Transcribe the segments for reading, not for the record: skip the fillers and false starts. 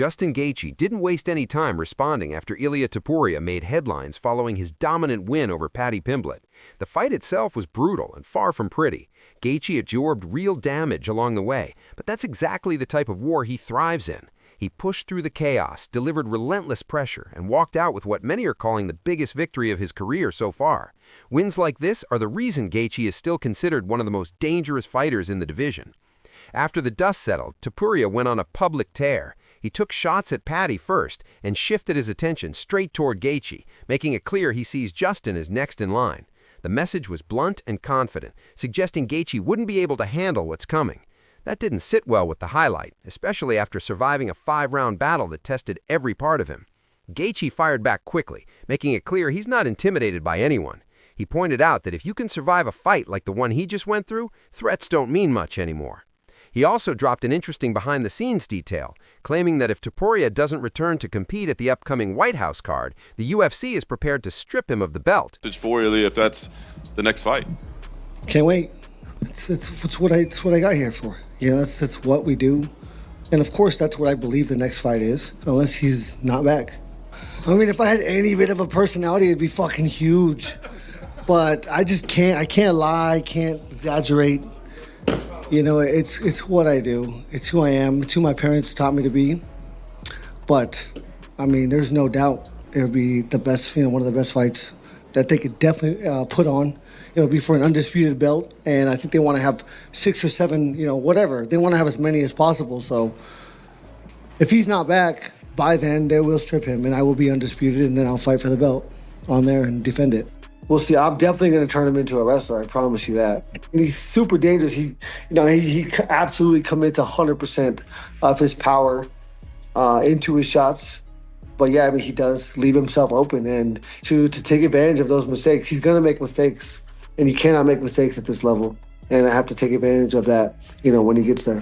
Justin Gaethje didn't waste any time responding after Ilia Topuria made headlines following his dominant win over Paddy Pimblett. The fight itself was brutal and far from pretty. Gaethje absorbed real damage along the way, but that's exactly the type of war he thrives in. He pushed through the chaos, delivered relentless pressure, and walked out with what many are calling the biggest victory of his career so far. Wins like this are the reason Gaethje is still considered one of the most dangerous fighters in the division. After the dust settled, Topuria went on a public tear. He took shots at Paddy first and shifted his attention straight toward Gaethje, making it clear he sees Justin as next in line. The message was blunt and confident, suggesting Gaethje wouldn't be able to handle what's coming. That didn't sit well with the highlight, especially after surviving a 5-round battle that tested every part of him. Gaethje fired back quickly, making it clear he's not intimidated by anyone. He pointed out that if you can survive a fight like the one he just went through, threats don't mean much anymore. He also dropped an interesting behind-the-scenes detail, claiming that if Topuria doesn't return to compete at the upcoming White House card, the UFC is prepared to strip him of the belt. For Ilia, if that's the next fight. Can't wait. It's what I got here for. You know, that's what we do. And of course, that's what I believe the next fight is, unless he's not back. I mean, if I had any bit of a personality, it'd be fucking huge. But I just can't. I can't lie. I can't exaggerate. You know, it's what I do. It's who I am. It's who my parents taught me to be. But, I mean, there's no doubt it'll be the best, one of the best fights that they could definitely put on. It'll be for an undisputed belt, and I think they want to have 6 or 7, whatever. They want to have as many as possible. So if he's not back, by then they will strip him, and I will be undisputed, and then I'll fight for the belt on there and defend it. We'll see. I'm definitely going to turn him into a wrestler. I promise you that. And he's super dangerous. He absolutely commits 100% of his power into his shots. But yeah, I mean, he does leave himself open, and to take advantage of those mistakes. He's going to make mistakes, and you cannot make mistakes at this level. And I have to take advantage of that, when he gets there.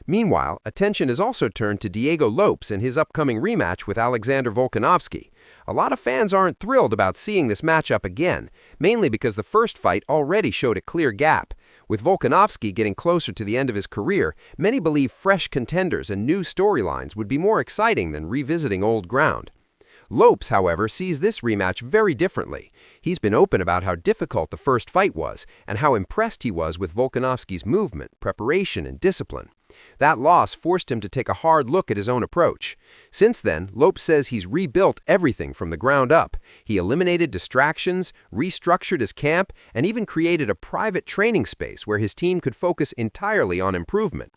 Meanwhile, attention is also turned to Diego Lopes and his upcoming rematch with Alexander Volkanovski. A lot of fans aren't thrilled about seeing this matchup again, mainly because the first fight already showed a clear gap. With Volkanovski getting closer to the end of his career, many believe fresh contenders and new storylines would be more exciting than revisiting old ground. Lopes, however, sees this rematch very differently. He's been open about how difficult the first fight was and how impressed he was with Volkanovski's movement, preparation, and discipline. That loss forced him to take a hard look at his own approach. Since then, Lopes says he's rebuilt everything from the ground up. He eliminated distractions, restructured his camp, and even created a private training space where his team could focus entirely on improvement.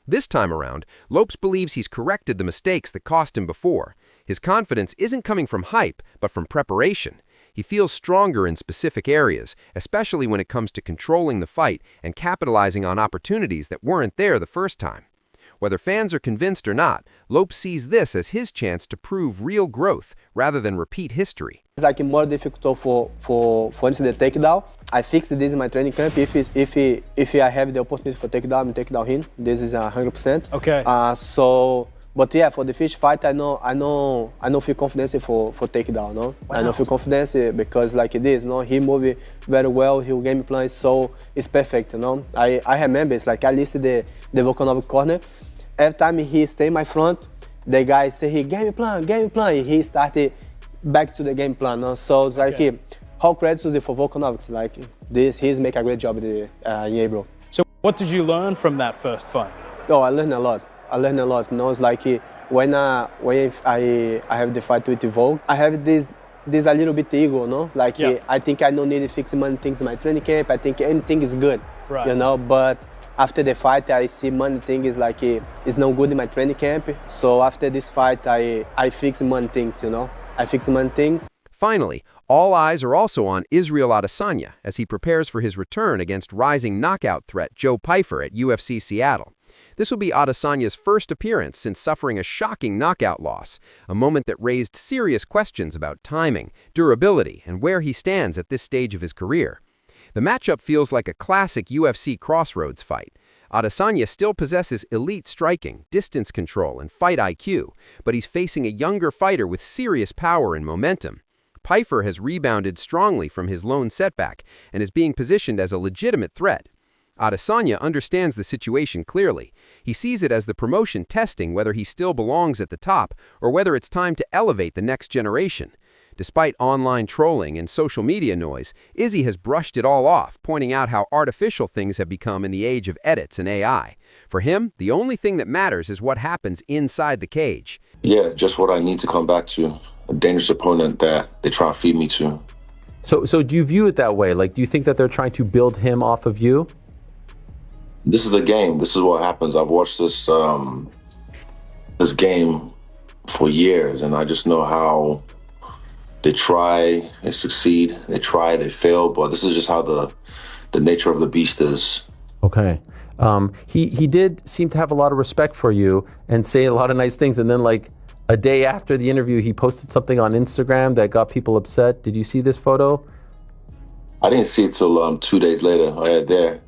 This time around, Lopes believes he's corrected the mistakes that cost him before. His confidence isn't coming from hype, but from preparation. He feels stronger in specific areas, especially when it comes to controlling the fight and capitalizing on opportunities that weren't there the first time. Whether fans are convinced or not, Lopes sees this as his chance to prove real growth rather than repeat history. It's like more difficult for instance the takedown. I fixed this in my training camp. If I have the opportunity for takedown, I'm takedown him. This is 100%. Okay. But yeah, for the fish fight, I know feel confidence for takedown, no? Wow. I know feel confidence because like this, no? He move very well, his game plan is it's perfect, I remember, it's like I listed the Volkanovski corner. Every time he stay in my front, the guy say, he game plan, he started back to the game plan, no? So it's like, how credit to for Volkanovski, like this, he's make a great job in April. So what did you learn from that first fight? Oh, I learned a lot. It's like when I have the fight with Volk, I have this a little bit ego, no? Like I think I don't need to fix many things in my training camp. I think anything is good, right. But after the fight, I see many things like it's not good in my training camp. So after this fight, I fix many things, I fix many things. Finally, all eyes are also on Israel Adesanya as he prepares for his return against rising knockout threat Joe Pyfer at UFC Seattle. This will be Adesanya's first appearance since suffering a shocking knockout loss, a moment that raised serious questions about timing, durability, and where he stands at this stage of his career. The matchup feels like a classic UFC crossroads fight. Adesanya still possesses elite striking, distance control, and fight IQ, but he's facing a younger fighter with serious power and momentum. Pyfer has rebounded strongly from his lone setback and is being positioned as a legitimate threat. Adesanya understands the situation clearly. He sees it as the promotion testing whether he still belongs at the top or whether it's time to elevate the next generation. Despite online trolling and social media noise, Izzy has brushed it all off, pointing out how artificial things have become in the age of edits and AI. For him, the only thing that matters is what happens inside the cage. Yeah, just what I need to come back to. A dangerous opponent that they try to feed me to. So do you view it that way? Like, do you think that they're trying to build him off of you? This is a game. This is what happens. I've watched this this game for years, and I just know how they try, they succeed, they try, they fail, but this is just how the nature of the beast is. Okay. He did seem to have a lot of respect for you and say a lot of nice things, and then like a day after the interview, he posted something on Instagram that got people upset. Did you see this photo? I didn't see it till 2 days later. I had there.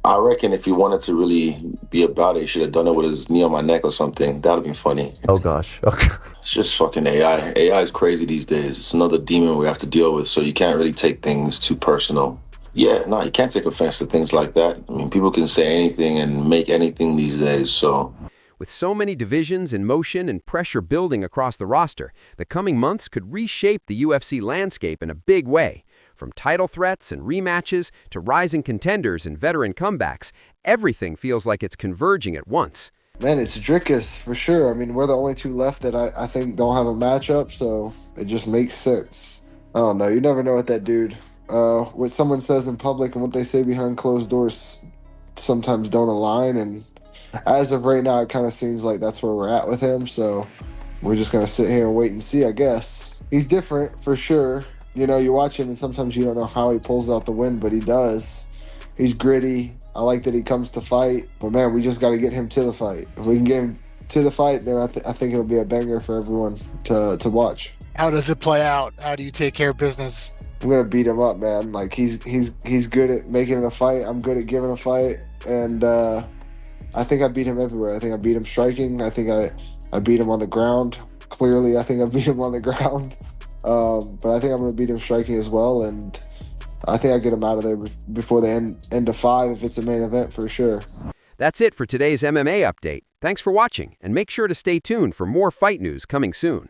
I reckon if he wanted to really be about it, he should have done it with his knee on my neck or something. That would have been funny. Oh gosh. Okay. It's just fucking AI. AI is crazy these days. It's another demon we have to deal with, so you can't really take things too personal. Yeah, no, you can't take offense to things like that. I mean, people can say anything and make anything these days, so... With so many divisions in motion and pressure building across the roster, the coming months could reshape the UFC landscape in a big way. From title threats and rematches to rising contenders and veteran comebacks, everything feels like it's converging at once. Man, it's Drickus for sure. I mean, we're the only two left that I think don't have a matchup, so it just makes sense. I don't know. You never know with that dude. What someone says in public and what they say behind closed doors sometimes don't align, and as of right now, it kind of seems like that's where we're at with him, so we're just going to sit here and wait and see, I guess. He's different for sure. You know, you watch him and sometimes you don't know how he pulls out the win, but he does. He's gritty. I like that he comes to fight. But man, we just got to get him to the fight. If we can get him to the fight, then I think it'll be a banger for everyone to watch. How does it play out? How do you take care of business? I'm gonna beat him up, man. Like he's good at making it a fight. I'm good at giving a fight, and I think I beat him everywhere. I think I beat him striking. I think I beat him on the ground. Clearly, I think I beat him on the ground. But I think I'm going to beat him striking as well, and I think I get him out of there before the end of 5 if it's a main event for sure. That's it for today's MMA update. Thanks for watching, and make sure to stay tuned for more fight news coming soon.